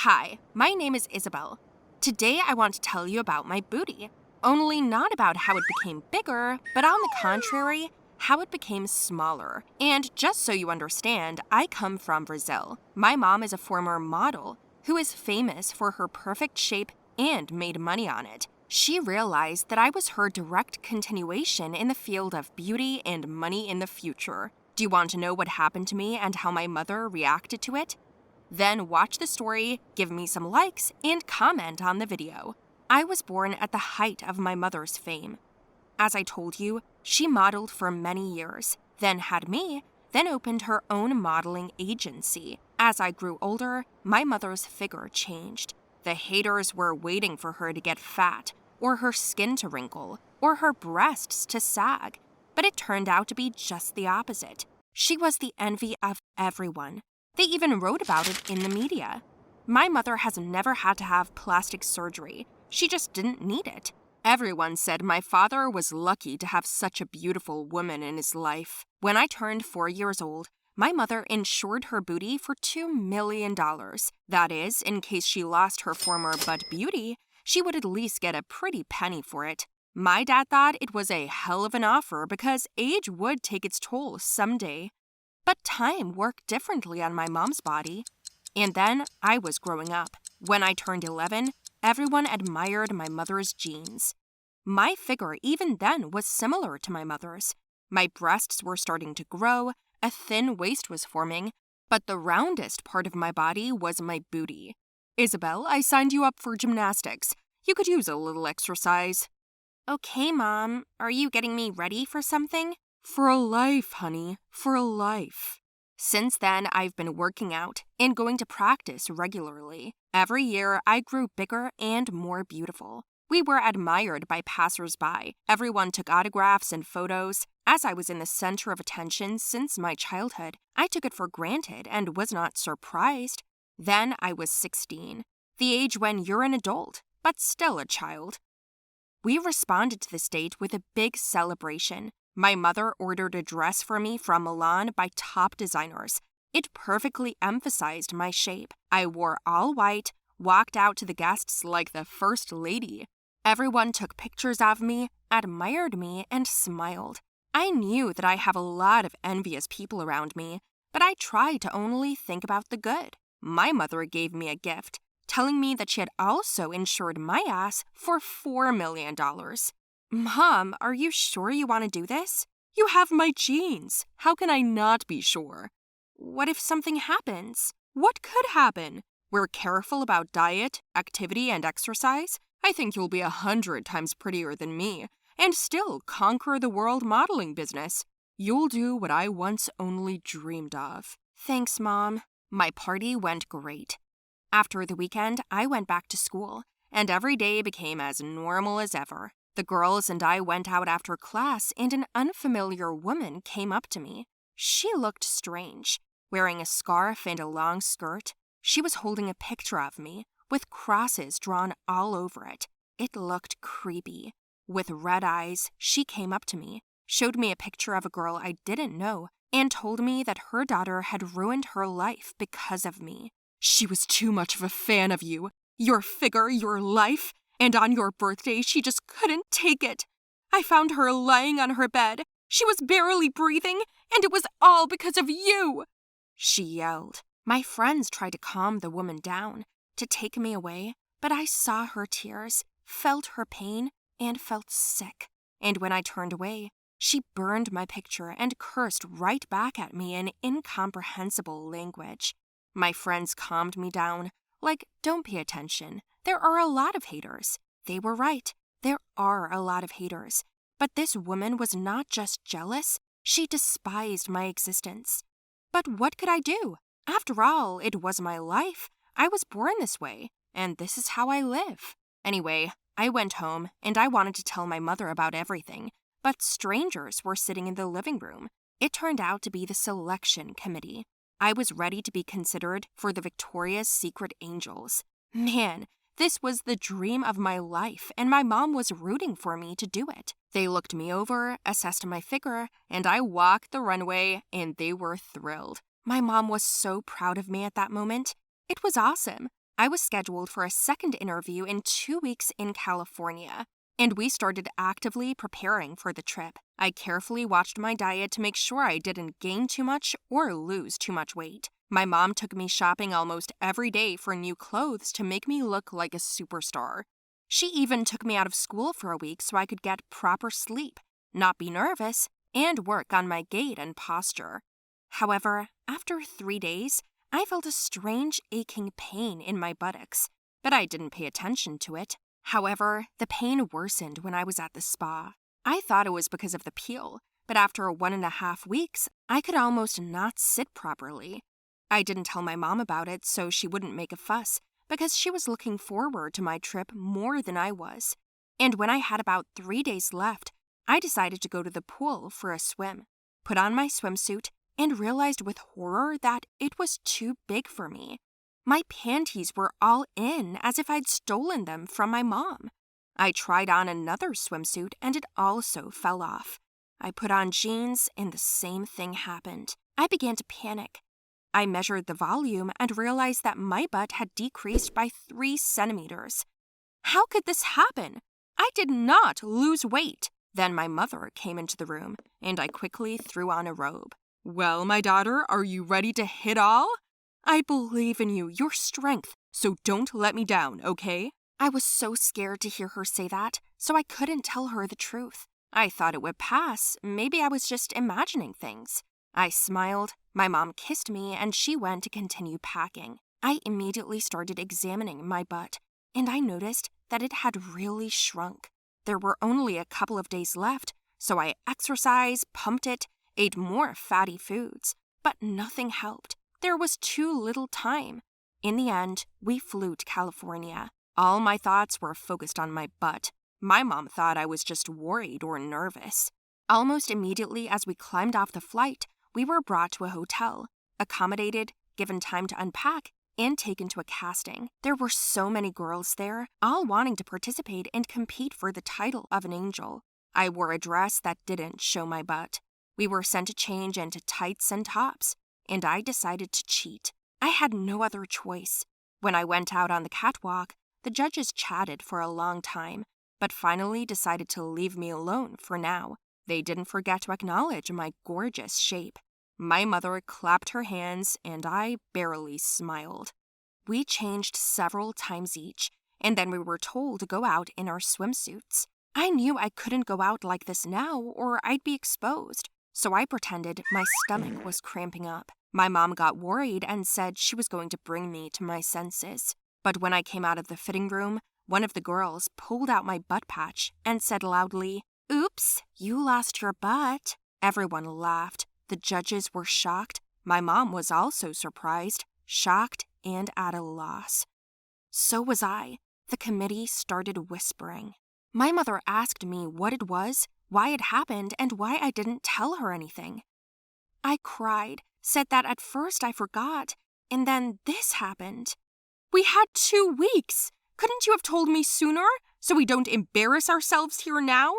Hi, my name is Isabel. Today I want to tell you about my booty. Only not about how it became bigger, but on the contrary, how it became smaller. And just so you understand, I come from Brazil. My mom is a former model who is famous for her perfect shape and made money on it. She realized that I was her direct continuation in the field of beauty and money in the future. Do you want to know what happened to me and how my mother reacted to it? Then watch the story, give me some likes, and comment on the video. I was born at the height of my mother's fame. As I told you, she modeled for many years, then had me, then opened her own modeling agency. As I grew older, my mother's figure changed. The haters were waiting for her to get fat, or her skin to wrinkle, or her breasts to sag. But it turned out to be just the opposite. She was the envy of everyone. They even wrote about it in the media. My mother has never had to have plastic surgery. She just didn't need it. Everyone said my father was lucky to have such a beautiful woman in his life. When I turned 4 years old, my mother insured her booty for $2 million. That is, in case she lost her former butt beauty, she would at least get a pretty penny for it. My dad thought it was a hell of an offer because age would take its toll someday. But time worked differently on my mom's body. And then I was growing up. When I turned 11, everyone admired my mother's genes. My figure even then was similar to my mother's. My breasts were starting to grow, a thin waist was forming, but the roundest part of my body was my booty. Isabel, I signed you up for gymnastics. You could use a little exercise. Okay, Mom. Are you getting me ready for something? For a life, honey. For a life. Since then, I've been working out and going to practice regularly. Every year, I grew bigger and more beautiful. We were admired by passers-by. Everyone took autographs and photos. As I was in the center of attention since my childhood, I took it for granted and was not surprised. Then I was 16, the age when you're an adult, but still a child. We responded to this date with a big celebration. My mother ordered a dress for me from Milan by top designers. It perfectly emphasized my shape. I wore all white, walked out to the guests like the first lady. Everyone took pictures of me, admired me, and smiled. I knew that I have a lot of envious people around me, but I tried to only think about the good. My mother gave me a gift, telling me that she had also insured my ass for $4 million. Mom, are you sure you want to do this? You have my genes. How can I not be sure? What if something happens? What could happen? We're careful about diet, activity, and exercise. I think you'll be 100 times prettier than me, and still conquer the world modeling business. You'll do what I once only dreamed of. Thanks, Mom. My party went great. After the weekend, I went back to school, and every day became as normal as ever. The girls and I went out after class, and an unfamiliar woman came up to me. She looked strange, wearing a scarf and a long skirt. She was holding a picture of me, with crosses drawn all over it. It looked creepy. With red eyes, she came up to me, showed me a picture of a girl I didn't know, and told me that her daughter had ruined her life because of me. She was too much of a fan of you, your figure, your life, and on your birthday she just couldn't take it. I found her lying on her bed. She was barely breathing, and it was all because of you, she yelled. My friends tried to calm the woman down, to take me away, but I saw her tears, felt her pain, and felt sick. And when I turned away, she burned my picture and cursed right back at me in incomprehensible language. My friends calmed me down, like, don't pay attention. There are a lot of haters. They were right. There are a lot of haters. But this woman was not just jealous, she despised my existence. But what could I do? After all, it was my life. I was born this way, and this is how I live. Anyway, I went home, and I wanted to tell my mother about everything, but strangers were sitting in the living room. It turned out to be the selection committee. I was ready to be considered for the Victoria's Secret Angels. Man, this was the dream of my life, and my mom was rooting for me to do it. They looked me over, assessed my figure, and I walked the runway, and they were thrilled. My mom was so proud of me at that moment. It was awesome. I was scheduled for a second interview in 2 weeks in California, and we started actively preparing for the trip. I carefully watched my diet to make sure I didn't gain too much or lose too much weight. My mom took me shopping almost every day for new clothes to make me look like a superstar. She even took me out of school for a week so I could get proper sleep, not be nervous, and work on my gait and posture. However, after 3 days, I felt a strange aching pain in my buttocks, but I didn't pay attention to it. However, the pain worsened when I was at the spa. I thought it was because of the peel, but after 1.5 weeks, I could almost not sit properly. I didn't tell my mom about it so she wouldn't make a fuss, because she was looking forward to my trip more than I was. And when I had about 3 days left, I decided to go to the pool for a swim, put on my swimsuit, and realized with horror that it was too big for me. My panties were all in as if I'd stolen them from my mom. I tried on another swimsuit and it also fell off. I put on jeans and the same thing happened. I began to panic. I measured the volume and realized that my butt had decreased by 3 centimeters. How could this happen? I did not lose weight. Then my mother came into the room, and I quickly threw on a robe. Well, my daughter, are you ready to hit all? I believe in you, your strength, so don't let me down, okay? I was so scared to hear her say that, so I couldn't tell her the truth. I thought it would pass. Maybe I was just imagining things. I smiled, my mom kissed me, and she went to continue packing. I immediately started examining my butt, and I noticed that it had really shrunk. There were only a couple of days left, so I exercised, pumped it, ate more fatty foods, but nothing helped. There was too little time. In the end, we flew to California. All my thoughts were focused on my butt. My mom thought I was just worried or nervous. Almost immediately as we climbed off the flight, we were brought to a hotel, accommodated, given time to unpack, and taken to a casting. There were so many girls there, all wanting to participate and compete for the title of an angel. I wore a dress that didn't show my butt. We were sent to change into tights and tops, and I decided to cheat. I had no other choice. When I went out on the catwalk, the judges chatted for a long time, but finally decided to leave me alone for now. They didn't forget to acknowledge my gorgeous shape. My mother clapped her hands, and I barely smiled. We changed several times each, and then we were told to go out in our swimsuits. I knew I couldn't go out like this now, or I'd be exposed, so I pretended my stomach was cramping up. My mom got worried and said she was going to bring me to my senses. But when I came out of the fitting room, one of the girls pulled out my butt patch and said loudly, "Oops, you lost your butt." Everyone laughed. The judges were shocked. My mom was also surprised, shocked, and at a loss. So was I. The committee started whispering. My mother asked me what it was, why it happened, and why I didn't tell her anything. I cried, said that at first I forgot, and then this happened. We had 2 weeks. Couldn't you have told me sooner, so we don't embarrass ourselves here now?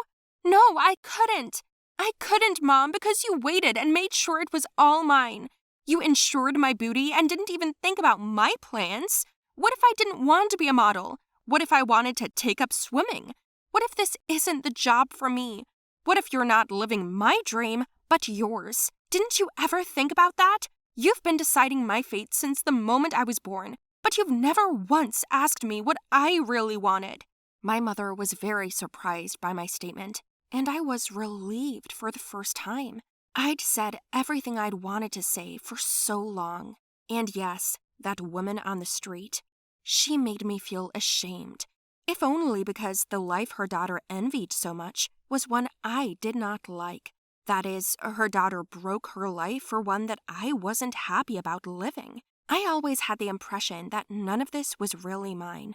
No, I couldn't. I couldn't, Mom, because you waited and made sure it was all mine. You insured my booty and didn't even think about my plans. What if I didn't want to be a model? What if I wanted to take up swimming? What if this isn't the job for me? What if you're not living my dream, but yours? Didn't you ever think about that? You've been deciding my fate since the moment I was born, but you've never once asked me what I really wanted. My mother was very surprised by my statement, and I was relieved for the first time. I'd said everything I'd wanted to say for so long. And yes, that woman on the street, she made me feel ashamed, if only because the life her daughter envied so much was one I did not like. That is, her daughter broke her life for one that I wasn't happy about living. I always had the impression that none of this was really mine,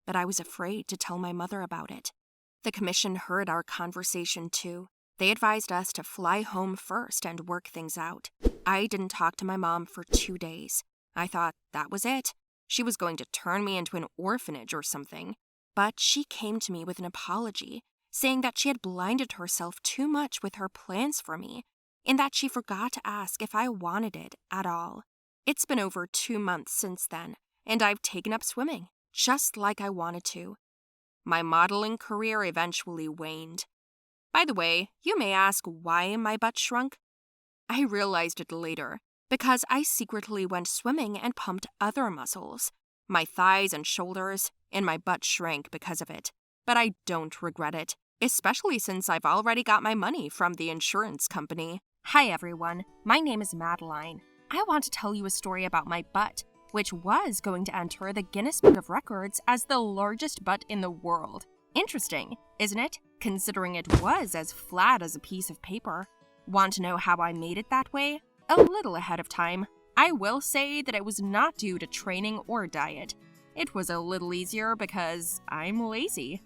but I was afraid to tell my mother about it. The commission heard our conversation too. They advised us to fly home first and work things out. I didn't talk to my mom for 2 days. I thought that was it. She was going to turn me into an orphanage or something. But she came to me with an apology, saying that she had blinded herself too much with her plans for me, and that she forgot to ask if I wanted it at all. It's been over 2 months since then, and I've taken up swimming, just like I wanted to. My modeling career eventually waned. By the way, you may ask why my butt shrunk. I realized it later, because I secretly went swimming and pumped other muscles. My thighs and shoulders, and my butt shrank because of it. But I don't regret it, especially since I've already got my money from the insurance company. Hi everyone, my name is Madeline. I want to tell you a story about my butt, which was going to enter the Guinness Book of Records as the largest butt in the world. Interesting, isn't it? Considering it was as flat as a piece of paper. Want to know how I made it that way? A little ahead of time. I will say that it was not due to training or diet. It was a little easier because I'm lazy.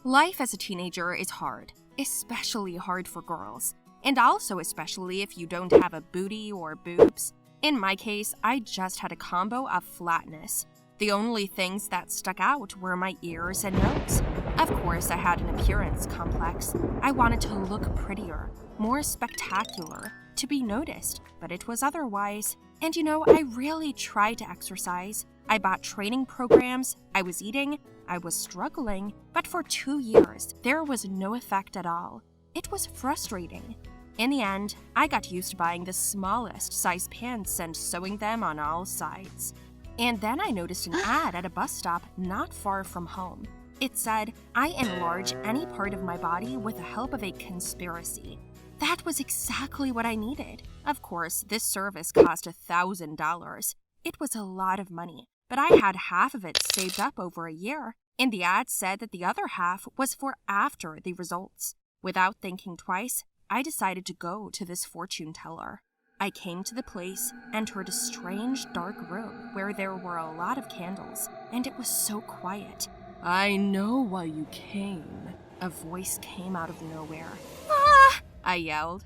Life as a teenager is hard, especially hard for girls, and also especially if you don't have a booty or boobs. In my case, I just had a combo of flatness. The only things that stuck out were my ears and nose. Of course, I had an appearance complex. I wanted to look prettier, more spectacular, to be noticed, but it was otherwise. And I really tried to exercise. I bought training programs, I was eating, I was struggling, but for 2 years, there was no effect at all. It was frustrating. In the end, I got used to buying the smallest size pants and sewing them on all sides. And then I noticed an ad at a bus stop not far from home. It said, "I enlarge any part of my body with the help of a conspiracy." That was exactly what I needed. Of course, this service cost $1,000. It was a lot of money, but I had half of it saved up over a year, and the ad said that the other half was for after the results. Without thinking twice, I decided to go to this fortune teller. I came to the place, entered a strange dark room where there were a lot of candles, and it was so quiet. "I know why you came," a voice came out of nowhere. "Ah!" I yelled.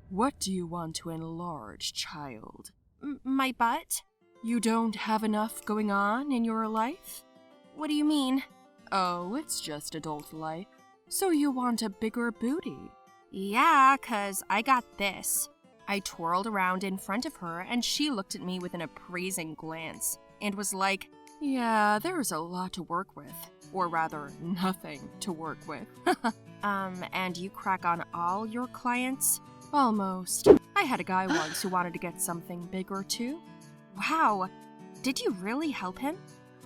"What do you want to enlarge, child?" My butt." "You don't have enough going on in your life?" "What do you mean?" "Oh, it's just adult life. So you want a bigger booty?" "Yeah, 'cause I got this." I twirled around in front of her and she looked at me with an appraising glance and was like, "Yeah, there's a lot to work with. Or rather, nothing to work with." And you crack on all your clients?" "Almost. I had a guy once who wanted to get something bigger too." "Wow. Did you really help him?"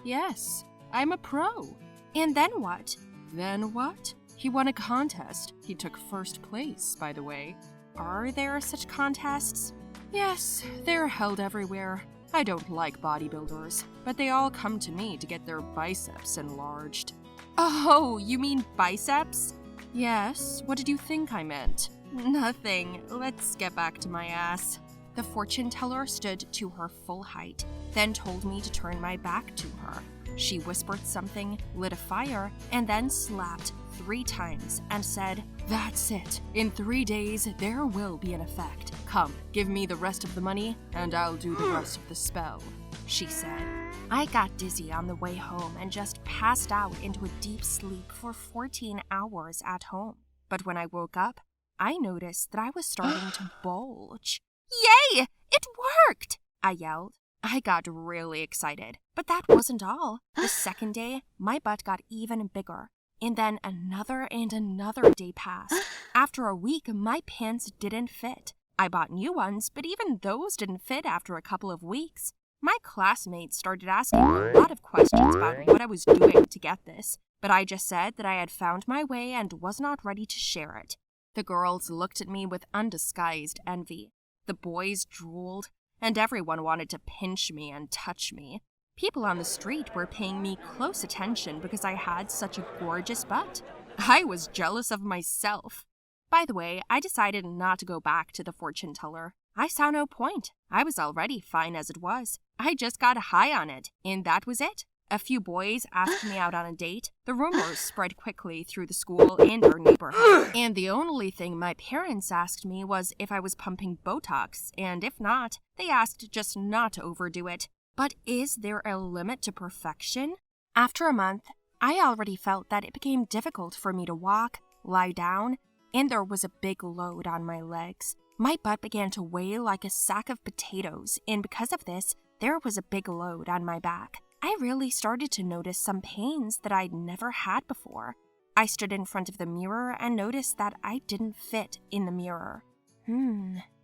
"Yes. I'm a pro." "And then what?" "Then what? He won a contest. He took first place, by the way." "Are there such contests?" "Yes, they're held everywhere. I don't like bodybuilders, but they all come to me to get their biceps enlarged." "Oh, you mean biceps?" "Yes, what did you think I meant?" "Nothing. Let's get back to my ass." The fortune teller stood to her full height, then told me to turn my back to her. She whispered something, lit a fire, and then slapped 3 times and said, "That's it. In 3 days, there will be an effect. Come, give me the rest of the money, and I'll do the rest of the spell," she said. I got dizzy on the way home and just passed out into a deep sleep for 14 hours at home. But when I woke up, I noticed that I was starting to bulge. "Yay! It worked!" I yelled. I got really excited, but that wasn't all. The second day, my butt got even bigger. And then another and another day passed. After a week, my pants didn't fit. I bought new ones, but even those didn't fit after a couple of weeks. My classmates started asking a lot of questions about what I was doing to get this, but I just said that I had found my way and was not ready to share it. The girls looked at me with undisguised envy. The boys drooled, and everyone wanted to pinch me and touch me. People on the street were paying me close attention because I had such a gorgeous butt. I was jealous of myself. By the way, I decided not to go back to the fortune teller. I saw no point. I was already fine as it was. I just got high on it, and that was it. A few boys asked me out on a date. The rumors spread quickly through the school and our neighborhood. And the only thing my parents asked me was if I was pumping Botox, and if not, they asked just not to overdo it. But is there a limit to perfection? After a month, I already felt that it became difficult for me to walk, lie down, and there was a big load on my legs. My butt began to weigh like a sack of potatoes, and because of this, there was a big load on my back. I really started to notice some pains that I'd never had before. I stood in front of the mirror and noticed that I didn't fit in the mirror.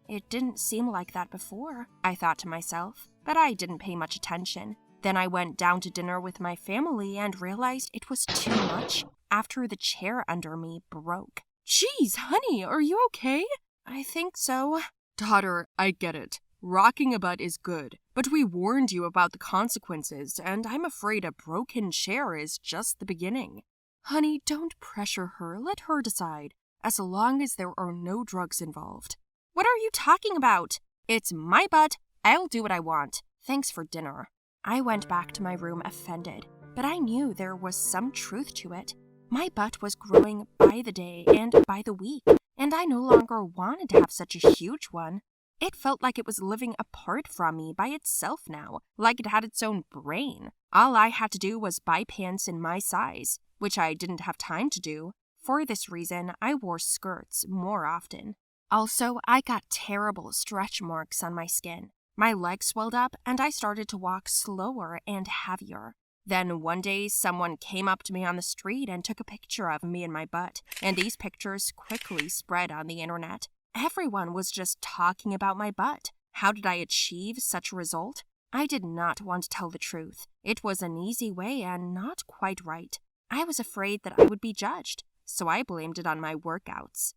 It didn't seem like that before, I thought to myself, but I didn't pay much attention. Then I went down to dinner with my family and realized it was too much after the chair under me broke. Geez, honey, are you okay? I think so. Daughter, I get it. Rocking a butt is good, but we warned you about the consequences, and I'm afraid a broken chair is just the beginning. Honey, don't pressure her. Let her decide, as long as there are no drugs involved. What are you talking about? It's my butt. I'll do what I want. Thanks for dinner. I went back to my room offended, but I knew there was some truth to it. My butt was growing by the day and by the week, and I no longer wanted to have such a huge one. It felt like it was living apart from me by itself now, like it had its own brain. All I had to do was buy pants in my size, which I didn't have time to do. For this reason, I wore skirts more often. Also, I got terrible stretch marks on my skin. My legs swelled up, and I started to walk slower and heavier. Then one day, someone came up to me on the street and took a picture of me and my butt, and these pictures quickly spread on the internet. Everyone was just talking about my butt. How did I achieve such a result? I did not want to tell the truth. It was an easy way and not quite right. I was afraid that I would be judged, so I blamed it on my workouts.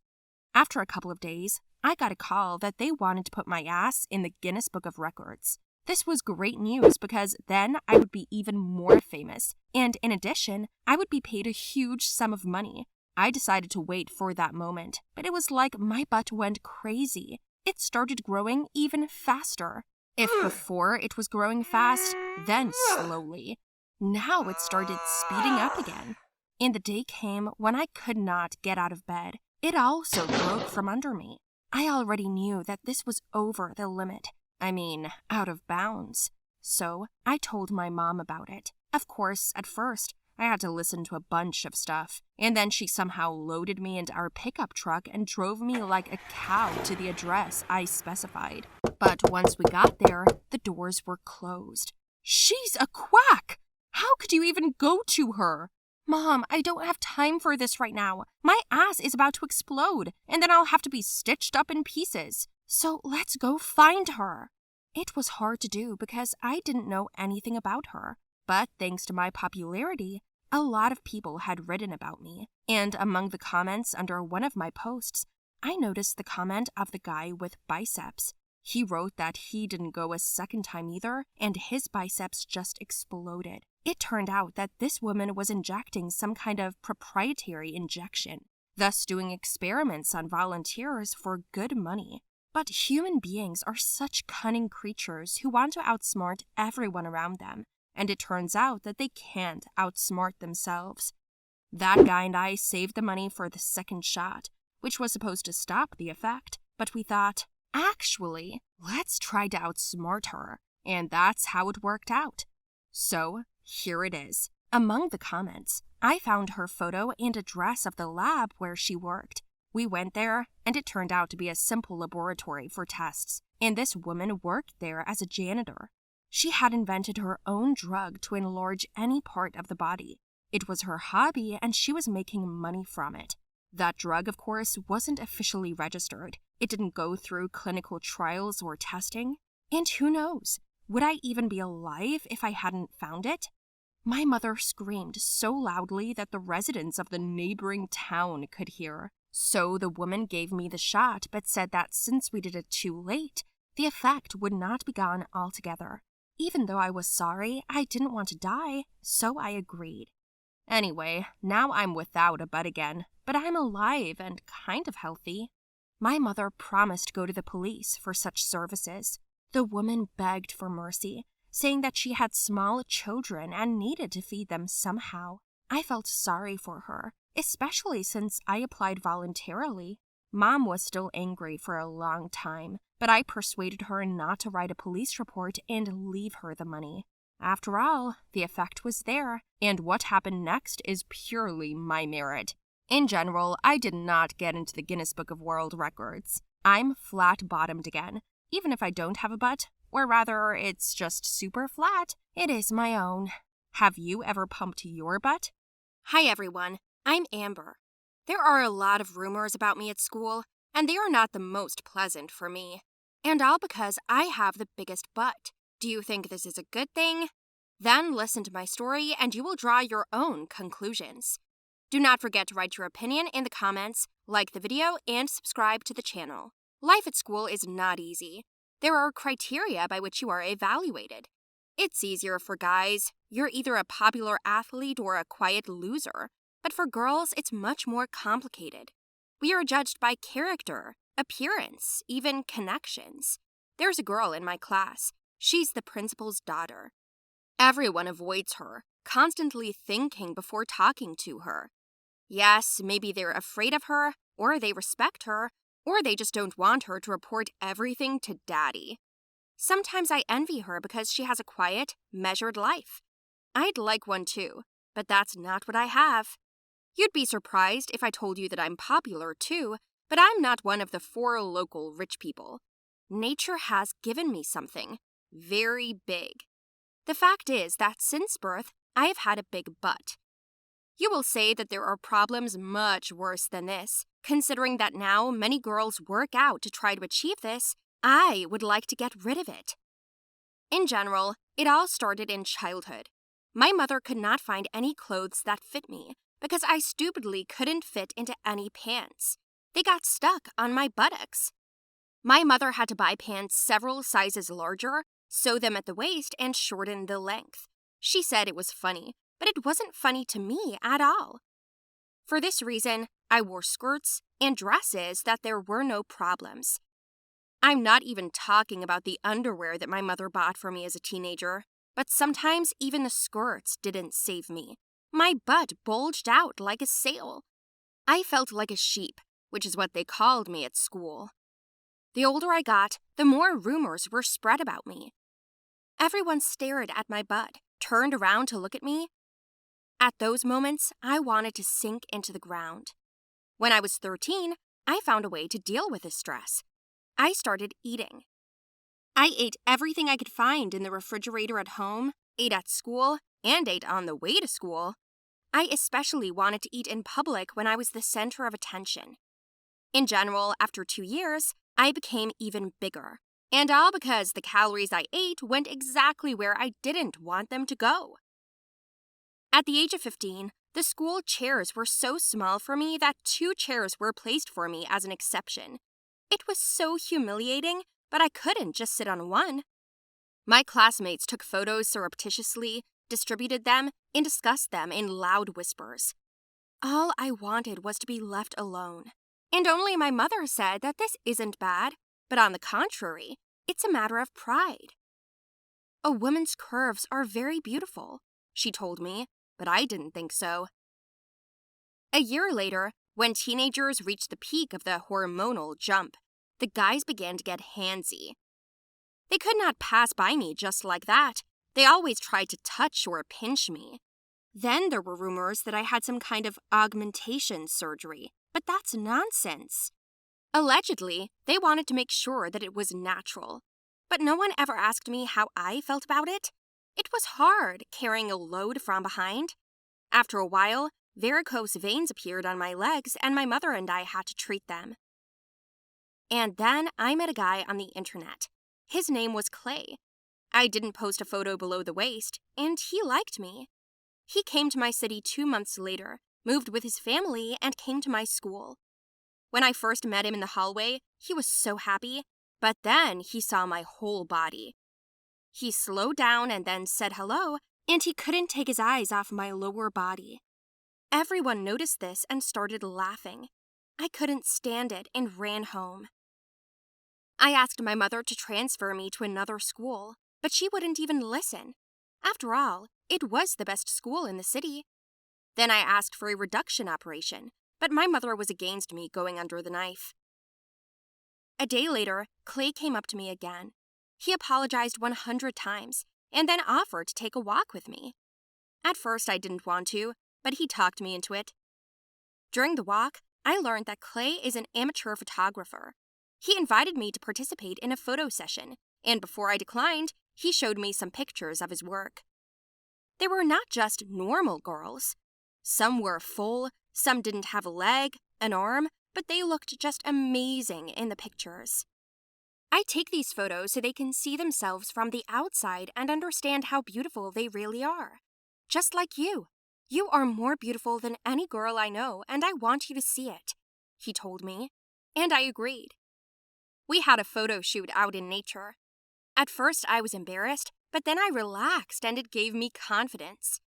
After a couple of days, I got a call that they wanted to put my ass in the Guinness Book of Records. This was great news because then I would be even more famous, and in addition, I would be paid a huge sum of money. I decided to wait for that moment, but it was like my butt went crazy. It started growing even faster. If before it was growing fast, then slowly. Now it started speeding up again. And the day came when I could not get out of bed. It also broke from under me. I already knew that this was over the limit. I mean, out of bounds. So I told my mom about it. Of course, at first, I had to listen to a bunch of stuff, and then she somehow loaded me into our pickup truck and drove me like a cow to the address I specified. But once we got there, the doors were closed. She's a quack! How could you even go to her? Mom, I don't have time for this right now. My ass is about to explode, and then I'll have to be stitched up in pieces. So let's go find her. It was hard to do because I didn't know anything about her. But thanks to my popularity, a lot of people had written about me. And among the comments under one of my posts, I noticed the comment of the guy with biceps. He wrote that he didn't go a second time either, and his biceps just exploded. It turned out that this woman was injecting some kind of proprietary injection, thus doing experiments on volunteers for good money. But human beings are such cunning creatures who want to outsmart everyone around them, and it turns out that they can't outsmart themselves. That guy and I saved the money for the second shot, which was supposed to stop the effect, but we thought, actually, let's try to outsmart her, and that's how it worked out. So, here it is. Among the comments, I found her photo and address of the lab where she worked. We went there, and it turned out to be a simple laboratory for tests, and this woman worked there as a janitor. She had invented her own drug to enlarge any part of the body. It was her hobby, and she was making money from it. That drug, of course, wasn't officially registered. It didn't go through clinical trials or testing. And who knows? Would I even be alive if I hadn't found it? My mother screamed so loudly that the residents of the neighboring town could hear. So the woman gave me the shot, but said that since we did it too late, the effect would not be gone altogether. Even though I was sorry, I didn't want to die, so I agreed. Anyway, now I'm without a butt again, but I'm alive and kind of healthy. My mother promised to go to the police for such services. The woman begged for mercy, saying that she had small children and needed to feed them somehow. I felt sorry for her, especially since I applied voluntarily. Mom was still angry for a long time, but I persuaded her not to write a police report and leave her the money. After all, the effect was there, and what happened next is purely my merit. In general, I did not get into the Guinness Book of World Records. I'm flat-bottomed again. Even if I don't have a butt, Or rather, it's just super flat. It is my own. Have you ever pumped your butt? Hi everyone, I'm Amber. There are a lot of rumors about me at school, and they are not the most pleasant for me. And all because I have the biggest butt. Do you think this is a good thing? Then listen to my story and you will draw your own conclusions. Do not forget to write your opinion in the comments, like the video, and subscribe to the channel. Life at school is not easy. There are criteria by which you are evaluated. It's easier for guys. You're either a popular athlete or a quiet loser. But for girls, it's much more complicated. We are judged by character, appearance, even connections. There's a girl in my class. She's the principal's daughter. Everyone avoids her, constantly thinking before talking to her. Yes, maybe they're afraid of her, or they respect her, or they just don't want her to report everything to daddy. Sometimes I envy her because she has a quiet, measured life. I'd like one too, but that's not what I have. You'd be surprised if I told you that I'm popular too, but I'm not one of the 4 local rich people. Nature has given me something very big. The fact is that since birth, I have had a big butt. You will say that there are problems much worse than this. Considering that now many girls work out to try to achieve this, I would like to get rid of it. In general, it all started in childhood. My mother could not find any clothes that fit me because I stupidly couldn't fit into any pants. They got stuck on my buttocks. My mother had to buy pants several sizes larger, sew them at the waist, and shorten the length. She said it was funny, but it wasn't funny to me at all. For this reason, I wore skirts and dresses that there were no problems. I'm not even talking about the underwear that my mother bought for me as a teenager, but sometimes even the skirts didn't save me. My butt bulged out like a sail. I felt like a sheep, which is what they called me at school. The older I got, the more rumors were spread about me. Everyone stared at my butt, turned around to look at me. At those moments, I wanted to sink into the ground. When I was 13, I found a way to deal with this stress. I started eating. I ate everything I could find in the refrigerator at home, ate at school, and ate on the way to school. I especially wanted to eat in public when I was the center of attention. In general, after 2 years, I became even bigger. And all because the calories I ate went exactly where I didn't want them to go. At the age of 15, the school chairs were so small for me that 2 chairs were placed for me as an exception. It was so humiliating, but I couldn't just sit on one. My classmates took photos surreptitiously, distributed them, and discussed them in loud whispers. All I wanted was to be left alone. And only my mother said that this isn't bad, but on the contrary, it's a matter of pride. A woman's curves are very beautiful, she told me, but I didn't think so. A year later, when teenagers reached the peak of the hormonal jump, the guys began to get handsy. They could not pass by me just like that. They always tried to touch or pinch me. Then there were rumors that I had some kind of augmentation surgery, but that's nonsense. Allegedly, they wanted to make sure that it was natural, but no one ever asked me how I felt about it. It was hard carrying a load from behind. After a while, varicose veins appeared on my legs and my mother and I had to treat them. And then I met a guy on the internet. His name was Clay. I didn't post a photo below the waist, and he liked me. He came to my city 2 months later, moved with his family, and came to my school. When I first met him in the hallway, he was so happy, but then he saw my whole body. He slowed down and then said hello, and he couldn't take his eyes off my lower body. Everyone noticed this and started laughing. I couldn't stand it and ran home. I asked my mother to transfer me to another school, but she wouldn't even listen. After all, it was the best school in the city. Then I asked for a reduction operation, but my mother was against me going under the knife. A day later, Clay came up to me again. He apologized 100 times and then offered to take a walk with me. At first, I didn't want to, but he talked me into it. During the walk, I learned that Clay is an amateur photographer. He invited me to participate in a photo session, And before I declined, he showed me some pictures of his work. They were not just normal girls. Some were full, some didn't have a leg, an arm, but they looked just amazing in the pictures. I take these photos so they can see themselves from the outside and understand how beautiful they really are. Just like you. You are more beautiful than any girl I know, and I want you to see it, he told me. And I agreed. We had a photo shoot out in nature. At first, I was embarrassed, but then I relaxed and it gave me confidence.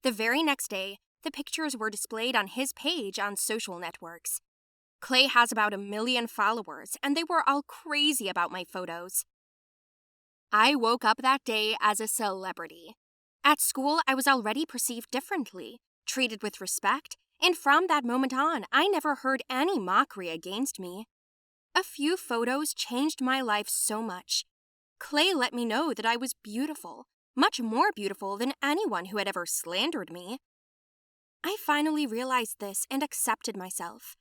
The very next day, the pictures were displayed on his page on social networks. Clay has about 1 million followers, and they were all crazy about my photos. I woke up that day as a celebrity. At school, I was already perceived differently, treated with respect, and from that moment on, I never heard any mockery against me. A few photos changed my life so much. Clay let me know that I was beautiful, much more beautiful than anyone who had ever slandered me. I finally realized this and accepted myself.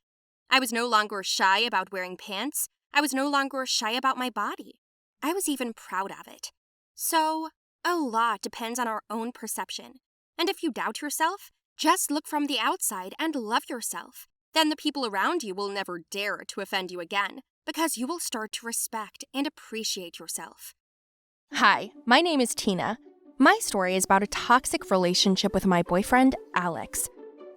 I was no longer shy about wearing pants. I was no longer shy about my body. I was even proud of it. So, a lot depends on our own perception. And if you doubt yourself, just look from the outside and love yourself. Then the people around you will never dare to offend you again, because you will start to respect and appreciate yourself. Hi, my name is Tina. My story is about a toxic relationship with my boyfriend, Alex.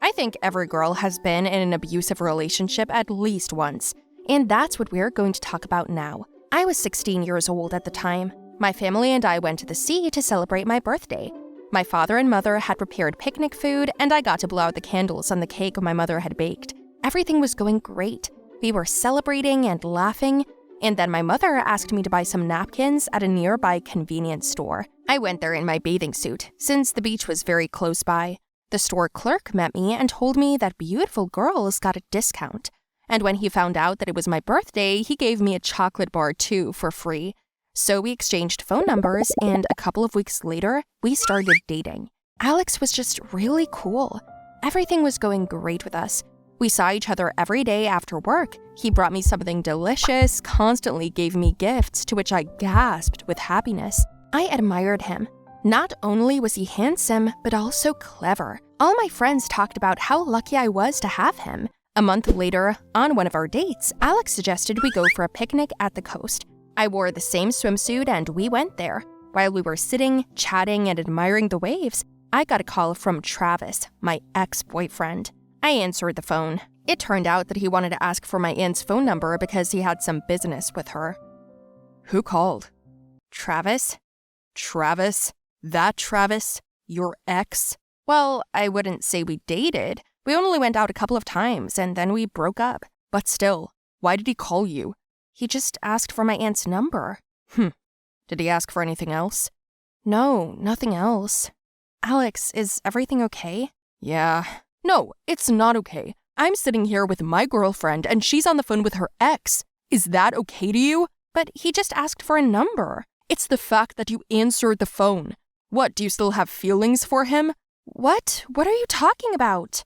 I think every girl has been in an abusive relationship at least once, and that's what we're going to talk about now. I was 16 years old at the time. My family and I went to the sea to celebrate my birthday. My father and mother had prepared picnic food, and I got to blow out the candles on the cake my mother had baked. Everything was going great. We were celebrating and laughing, and then my mother asked me to buy some napkins at a nearby convenience store. I went there in my bathing suit, since the beach was very close by. The store clerk met me and told me that beautiful girls got a discount. And when he found out that it was my birthday, he gave me a chocolate bar too for free. So we exchanged phone numbers, and a couple of weeks later, we started dating. Alex was just really cool. Everything was going great with us. We saw each other every day after work. He brought me something delicious, constantly gave me gifts, to which I gasped with happiness. I admired him. Not only was he handsome, but also clever. All my friends talked about how lucky I was to have him. A month later, on one of our dates, Alex suggested we go for a picnic at the coast. I wore the same swimsuit and we went there. While we were sitting, chatting, and admiring the waves, I got a call from Travis, my ex-boyfriend. I answered the phone. It turned out that he wanted to ask for my aunt's phone number because he had some business with her. Who called? Travis? Travis? That Travis? Your ex? Well, I wouldn't say we dated. We only went out a couple of times and then we broke up. But still, why did he call you? He just asked for my aunt's number. Did he ask for anything else? No, nothing else. Alex, is everything okay? Yeah. No, it's not okay. I'm sitting here with my girlfriend and she's on the phone with her ex. Is that okay to you? But he just asked for a number. It's the fact that you answered the phone. What, do you still have feelings for him? What? What are you talking about?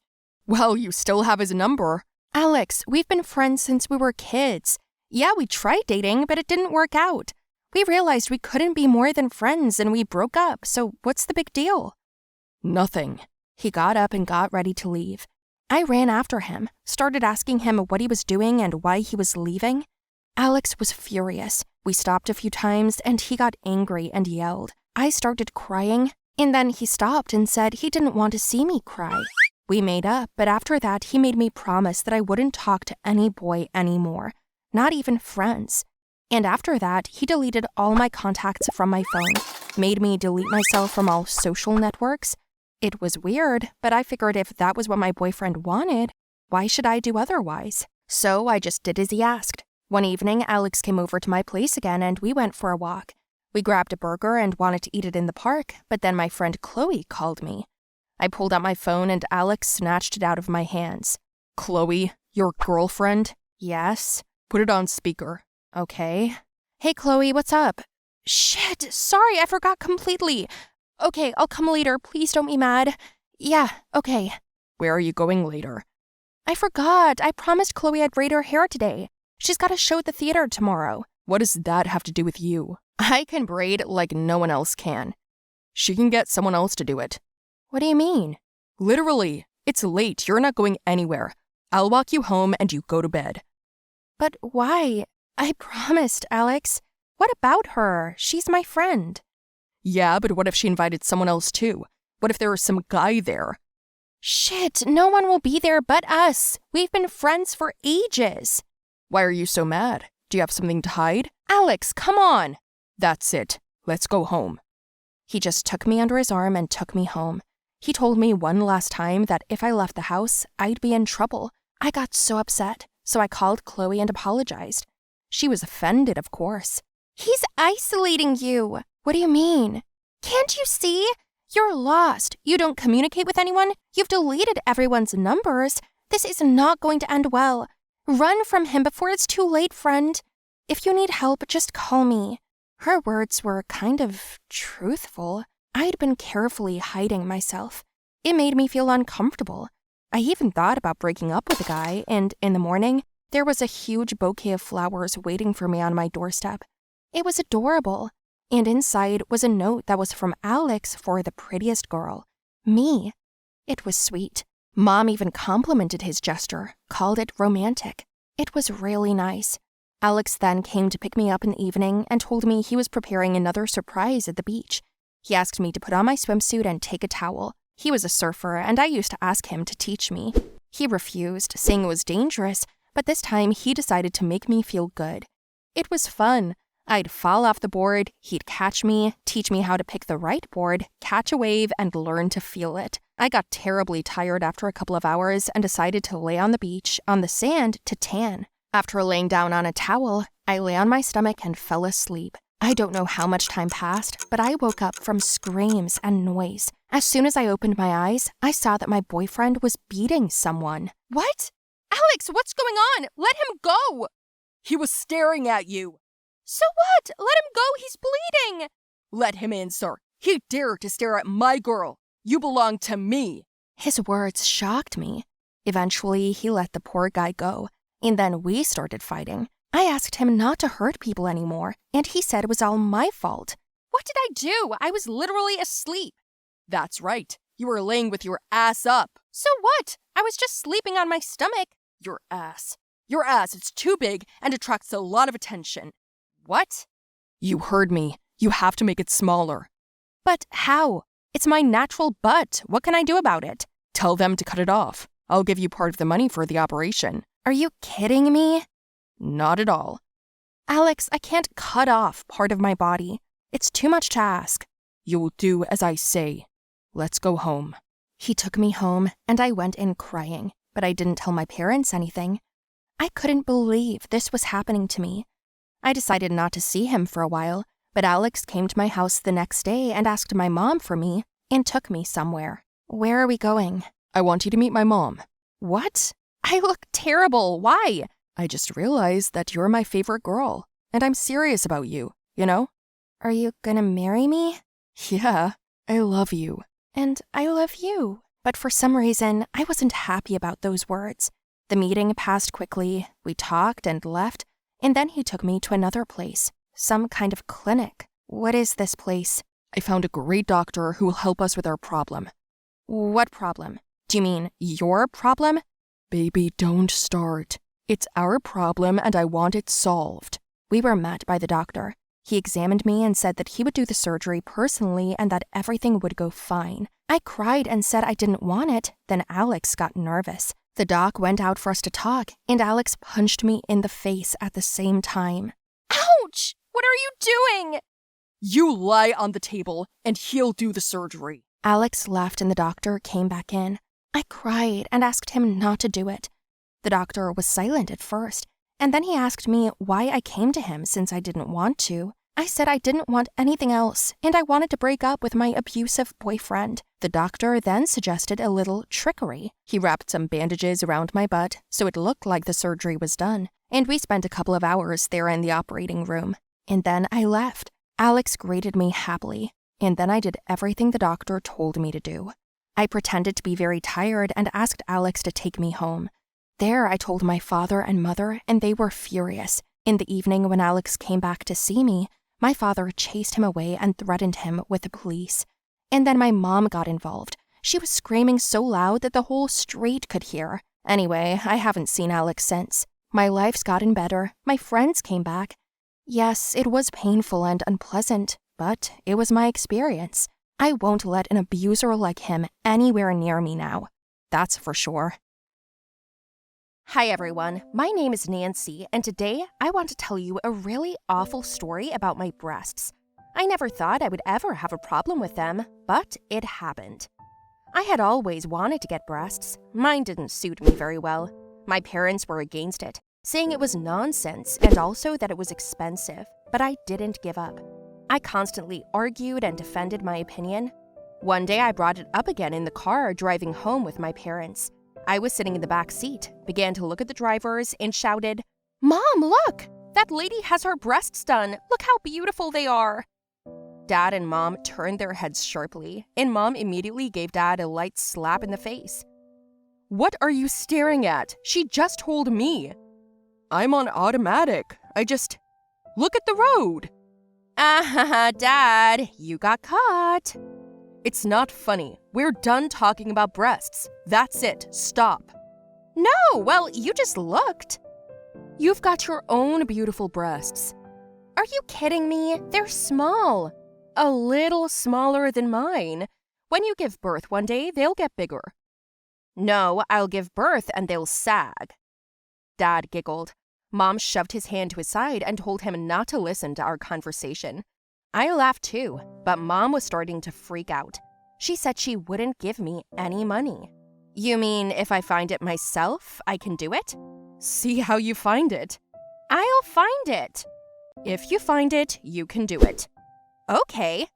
Well, you still have his number. Alex, we've been friends since we were kids. Yeah, we tried dating, but it didn't work out. We realized we couldn't be more than friends and we broke up, so what's the big deal? Nothing. He got up and got ready to leave. I ran after him, started asking him what he was doing and why he was leaving. Alex was furious. We stopped a few times and he got angry and yelled. I started crying, and then he stopped and said he didn't want to see me cry. We made up, but after that he made me promise that I wouldn't talk to any boy anymore, not even friends. And after that, he deleted all my contacts from my phone, made me delete myself from all social networks. It was weird, but I figured if that was what my boyfriend wanted, why should I do otherwise? So I just did as he asked. One evening, Alex came over to my place again and we went for a walk. We grabbed a burger and wanted to eat it in the park, but then my friend Chloe called me. I pulled out my phone and Alex snatched it out of my hands. Chloe, your girlfriend? Yes. Put it on speaker. Okay. Hey, Chloe, what's up? Shit, sorry, I forgot completely. Okay, I'll come later. Please don't be mad. Yeah, okay. Where are you going later? I forgot. I promised Chloe I'd braid her hair today. She's got a show at the theater tomorrow. What does that have to do with you? I can braid like no one else can. She can get someone else to do it. What do you mean? Literally, it's late. You're not going anywhere. I'll walk you home and you go to bed. But why? I promised, Alex. What about her? She's my friend. Yeah, but what if she invited someone else too? What if there was some guy there? Shit, no one will be there but us. We've been friends for ages. Why are you so mad? Do you have something to hide? Alex, come on. That's it. Let's go home. He just took me under his arm and took me home. He told me one last time that if I left the house, I'd be in trouble. I got so upset, so I called Chloe and apologized. She was offended, of course. He's isolating you. What do you mean? Can't you see? You're lost. You don't communicate with anyone. You've deleted everyone's numbers. This is not going to end well. Run from him before it's too late, friend. If you need help, just call me. Her words were kind of truthful. I'd been carefully hiding myself. It made me feel uncomfortable. I even thought about breaking up with the guy, and in the morning, there was a huge bouquet of flowers waiting for me on my doorstep. It was adorable, and inside was a note that was from Alex for the prettiest girl, me. It was sweet. Mom even complimented his gesture, called it romantic. It was really nice. Alex then came to pick me up in the evening and told me he was preparing another surprise at the beach. He asked me to put on my swimsuit and take a towel. He was a surfer, and I used to ask him to teach me. He refused, saying it was dangerous, but this time he decided to make me feel good. It was fun. I'd fall off the board, he'd catch me, teach me how to pick the right board, catch a wave, and learn to feel it. I got terribly tired after a couple of hours and decided to lay on the beach, on the sand, to tan. After laying down on a towel, I lay on my stomach and fell asleep. I don't know how much time passed, but I woke up from screams and noise. As soon as I opened my eyes, I saw that my boyfriend was beating someone. What? Alex, what's going on? Let him go! He was staring at you. So what? Let him go, he's bleeding! Let him in, sir. He dared to stare at my girl. You belong to me. His words shocked me. Eventually, he let the poor guy go, and then we started fighting. I asked him not to hurt people anymore, and he said it was all my fault. What did I do? I was literally asleep. That's right. You were laying with your ass up. So what? I was just sleeping on my stomach. Your ass. Your ass is too big and attracts a lot of attention. What? You heard me. You have to make it smaller. But how? It's my natural butt. What can I do about it? Tell them to cut it off. I'll give you part of the money for the operation. Are you kidding me? Not at all. Alex, I can't cut off part of my body. It's too much to ask. You'll do as I say. Let's go home. He took me home, and I went in crying, but I didn't tell my parents anything. I couldn't believe this was happening to me. I decided not to see him for a while, but Alex came to my house the next day and asked my mom for me and took me somewhere. Where are we going? I want you to meet my mom. What? I look terrible. Why? I just realized that you're my favorite girl, and I'm serious about you, you know? Are you gonna marry me? Yeah, I love you. And I love you. But for some reason, I wasn't happy about those words. The meeting passed quickly, we talked and left, and then he took me to another place, some kind of clinic. What is this place? I found a great doctor who will help us with our problem. What problem? Do you mean your problem? Baby, don't start. It's our problem and I want it solved. We were met by the doctor. He examined me and said that he would do the surgery personally and that everything would go fine. I cried and said I didn't want it. Then Alex got nervous. The doc went out for us to talk, and Alex punched me in the face at the same time. Ouch! What are you doing? You lie on the table, and he'll do the surgery. Alex left and the doctor came back in. I cried and asked him not to do it. The doctor was silent at first, and then he asked me why I came to him since I didn't want to. I said I didn't want anything else, and I wanted to break up with my abusive boyfriend. The doctor then suggested a little trickery. He wrapped some bandages around my butt so it looked like the surgery was done, and we spent a couple of hours there in the operating room. And then I left. Alex greeted me happily, and then I did everything the doctor told me to do. I pretended to be very tired and asked Alex to take me home. There I told my father and mother, and they were furious. In the evening when Alex came back to see me, My father chased him away and threatened him with the police. And then my mom got involved. She was screaming so loud that the whole street could hear. Anyway, I haven't seen Alex since. My life's gotten better. My friends came back. Yes, it was painful and unpleasant, but it was my experience. I won't let an abuser like him anywhere near me now. That's for sure. Hi everyone, my name is Nancy, and today I want to tell you a really awful story about my breasts. I never thought I would ever have a problem with them, but it happened. I had always wanted to get breasts. Mine didn't suit me very well. My parents were against it, saying it was nonsense and also that it was expensive, but I didn't give up. I constantly argued and defended my opinion. One day I brought it up again in the car driving home with my parents. I was sitting in the back seat, began to look at the drivers, and shouted, "Mom, look! That lady has her breasts done. Look how beautiful they are." Dad and Mom turned their heads sharply, and Mom immediately gave Dad a light slap in the face. What are you staring at? She just told me. I'm on automatic. Look at the road. Ah, Dad, you got caught. It's not funny. We're done talking about breasts. That's it. Stop. No, well, you just looked. You've got your own beautiful breasts. Are you kidding me? They're small. A little smaller than mine. When you give birth one day, they'll get bigger. No, I'll give birth and they'll sag. Dad giggled. Mom shoved his hand to his side and told him not to listen to our conversation. I laughed too, but Mom was starting to freak out. She said she wouldn't give me any money. You mean if I find it myself, I can do it? See how you find it. I'll find it. If you find it, you can do it. Okay.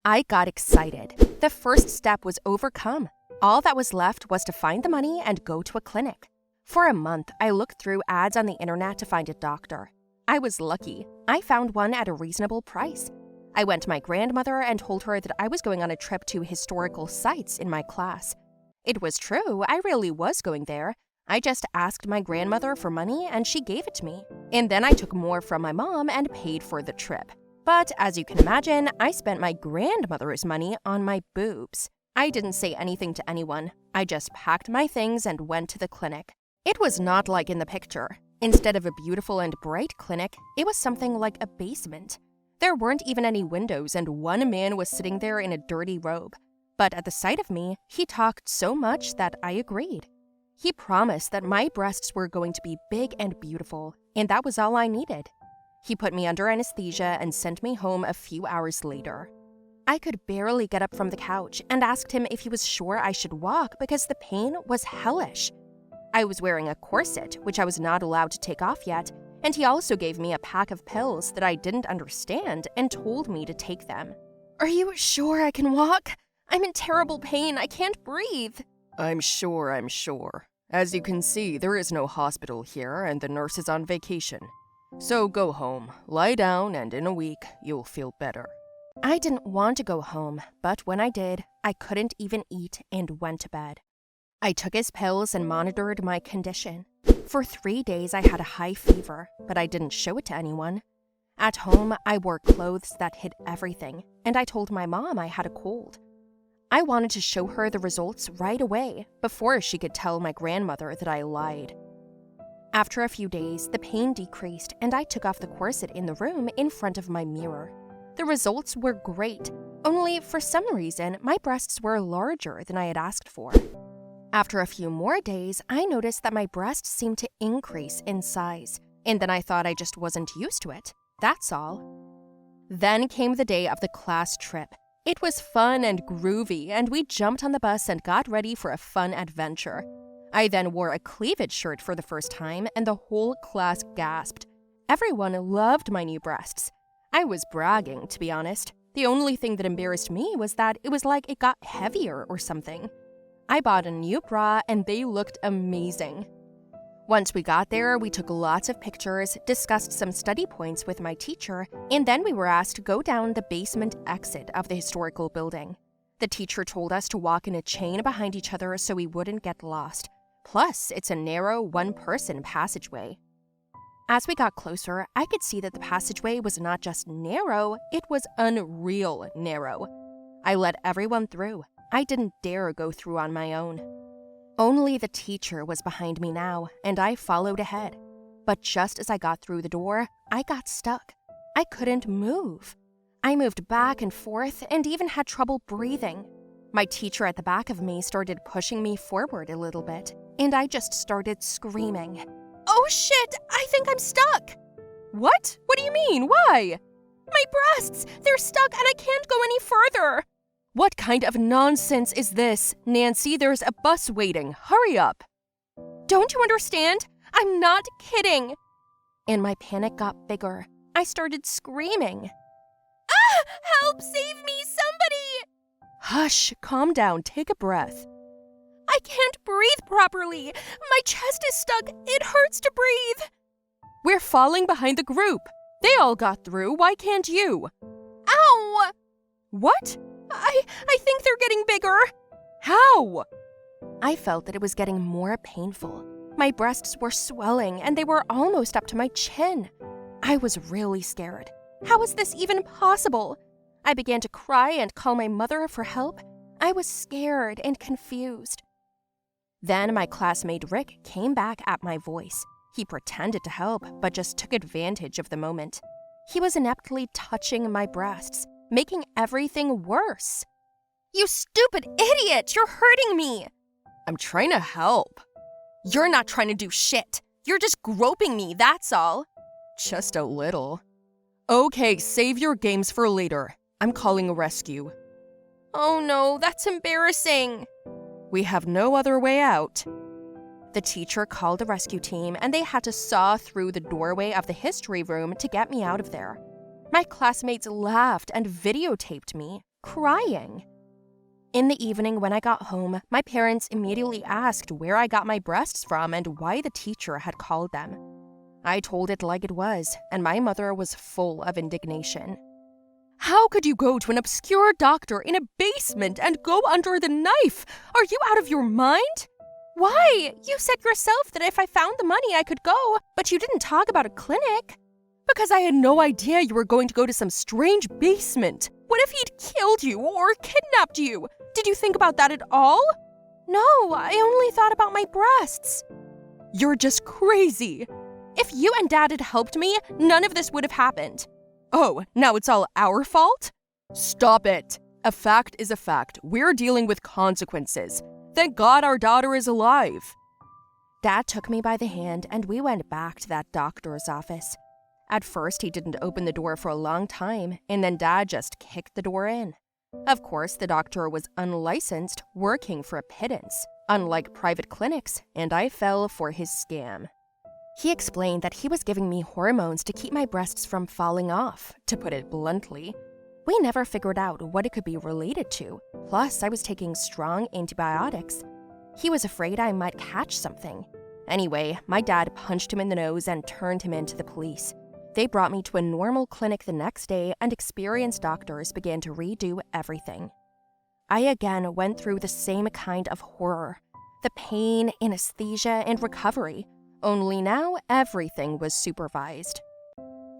I got excited. The first step was overcome. All that was left was to find the money and go to a clinic. For a month, I looked through ads on the internet to find a doctor. I was lucky. I found one at a reasonable price. I went to my grandmother and told her that I was going on a trip to historical sites in my class. It was true, I really was going there. I just asked my grandmother for money and she gave it to me. And then I took more from my mom and paid for the trip. But as you can imagine, I spent my grandmother's money on my boobs. I didn't say anything to anyone. I just packed my things and went to the clinic. It was not like in the picture. Instead of a beautiful and bright clinic, it was something like a basement. There weren't even any windows and one man was sitting there in a dirty robe. But at the sight of me, he talked so much that I agreed. He promised that my breasts were going to be big and beautiful, and that was all I needed. He put me under anesthesia and sent me home a few hours later. I could barely get up from the couch and asked him if he was sure I should walk because the pain was hellish. I was wearing a corset, which I was not allowed to take off yet, and he also gave me a pack of pills that I didn't understand and told me to take them. Are you sure I can walk? I'm in terrible pain. I can't breathe. I'm sure. As you can see, there is no hospital here and the nurse is on vacation. So go home, lie down, and in a week, you'll feel better. I didn't want to go home, but when I did, I couldn't even eat and went to bed. I took his pills and monitored my condition. For 3 days, I had a high fever, but I didn't show it to anyone. At home, I wore clothes that hid everything, and I told my mom I had a cold. I wanted to show her the results right away, before she could tell my grandmother that I lied. After a few days, the pain decreased, and I took off the corset in the room in front of my mirror. The results were great, only for some reason, my breasts were larger than I had asked for. After a few more days, I noticed that my breasts seemed to increase in size, and then I thought I just wasn't used to it. That's all. Then came the day of the class trip. It was fun and groovy, and we jumped on the bus and got ready for a fun adventure. I then wore a cleavage shirt for the first time, and the whole class gasped. Everyone loved my new breasts. I was bragging, to be honest. The only thing that embarrassed me was that it was like it got heavier or something. I bought a new bra and they looked amazing. Once we got there, we took lots of pictures, discussed some study points with my teacher, and then we were asked to go down the basement exit of the historical building. The teacher told us to walk in a chain behind each other so we wouldn't get lost. Plus, it's a narrow one-person passageway. As we got closer, I could see that the passageway was not just narrow, it was unreal narrow. I let everyone through. I didn't dare go through on my own. Only the teacher was behind me now, and I followed ahead. But just as I got through the door, I got stuck. I couldn't move. I moved back and forth and even had trouble breathing. My teacher at the back of me started pushing me forward a little bit, and I just started screaming. "Oh shit, I think I'm stuck!" "What? What do you mean? Why?" "My breasts, they're stuck and I can't go any further." "What kind of nonsense is this? Nancy, there's a bus waiting. Hurry up." "Don't you understand? I'm not kidding." And my panic got bigger. I started screaming. "Ah! Help! Save me! Somebody!" "Hush! Calm down. Take a breath." "I can't breathe properly. My chest is stuck. It hurts to breathe." "We're falling behind the group. They all got through. Why can't you?" "Ow!" "What?" I think they're getting bigger." "How?" I felt that it was getting more painful. My breasts were swelling and they were almost up to my chin. I was really scared. How was this even possible? I began to cry and call my mother for help. I was scared and confused. Then my classmate Rick came back at my voice. He pretended to help, but just took advantage of the moment. He was ineptly touching my breasts, making everything worse. "You stupid idiot! You're hurting me!" "I'm trying to help." "You're not trying to do shit. You're just groping me, that's all." "Just a little." "Okay, save your games for later. I'm calling a rescue." "Oh no, that's embarrassing." "We have no other way out." The teacher called a rescue team and they had to saw through the doorway of the history room to get me out of there. My classmates laughed and videotaped me, crying. In the evening when I got home, my parents immediately asked where I got my breasts from and why the teacher had called them. I told it like it was, and my mother was full of indignation. "How could you go to an obscure doctor in a basement and go under the knife? Are you out of your mind?" "Why? You said yourself that if I found the money I could go, but you didn't talk about a clinic." "Because I had no idea you were going to go to some strange basement. What if he'd killed you or kidnapped you? Did you think about that at all?" "No, I only thought about my breasts." "You're just crazy." "If you and Dad had helped me, none of this would have happened." "Oh, now it's all our fault?" "Stop it. A fact is a fact. We're dealing with consequences. Thank God our daughter is alive." Dad took me by the hand and we went back to that doctor's office. At first, he didn't open the door for a long time, and then Dad just kicked the door in. Of course, the doctor was unlicensed, working for a pittance, unlike private clinics, and I fell for his scam. He explained that he was giving me hormones to keep my breasts from falling off, to put it bluntly. We never figured out what it could be related to, plus I was taking strong antibiotics. He was afraid I might catch something. Anyway, my dad punched him in the nose and turned him in to the police. They brought me to a normal clinic the next day and experienced doctors began to redo everything. I again went through the same kind of horror. The pain, anesthesia, and recovery. Only now everything was supervised.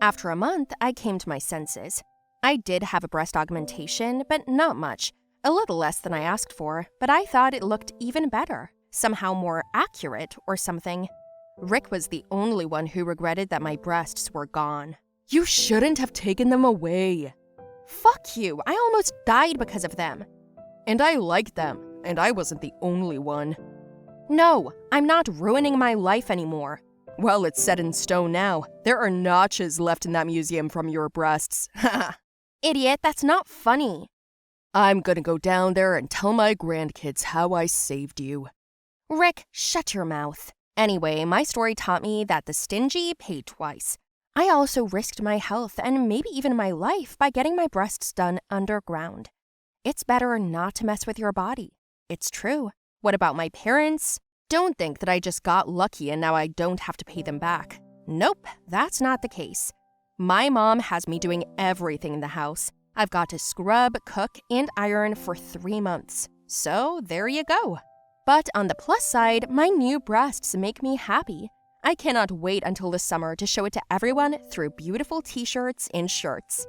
After a month, I came to my senses. I did have a breast augmentation, but not much. A little less than I asked for, but I thought it looked even better. Somehow more accurate or something. Rick was the only one who regretted that my breasts were gone. "You shouldn't have taken them away." "Fuck you, I almost died because of them." "And I liked them, and I wasn't the only one." "No, I'm not ruining my life anymore." "Well, it's set in stone now. There are notches left in that museum from your breasts." "Idiot, that's not funny." "I'm gonna go down there and tell my grandkids how I saved you." "Rick, shut your mouth." Anyway, my story taught me that the stingy pay twice. I also risked my health and maybe even my life by getting my breasts done underground. It's better not to mess with your body. It's true. What about my parents? Don't think that I just got lucky and now I don't have to pay them back. Nope, that's not the case. My mom has me doing everything in the house. I've got to scrub, cook, and iron for 3 months. So there you go. But on the plus side, my new breasts make me happy. I cannot wait until the summer to show it to everyone through beautiful t-shirts and shirts.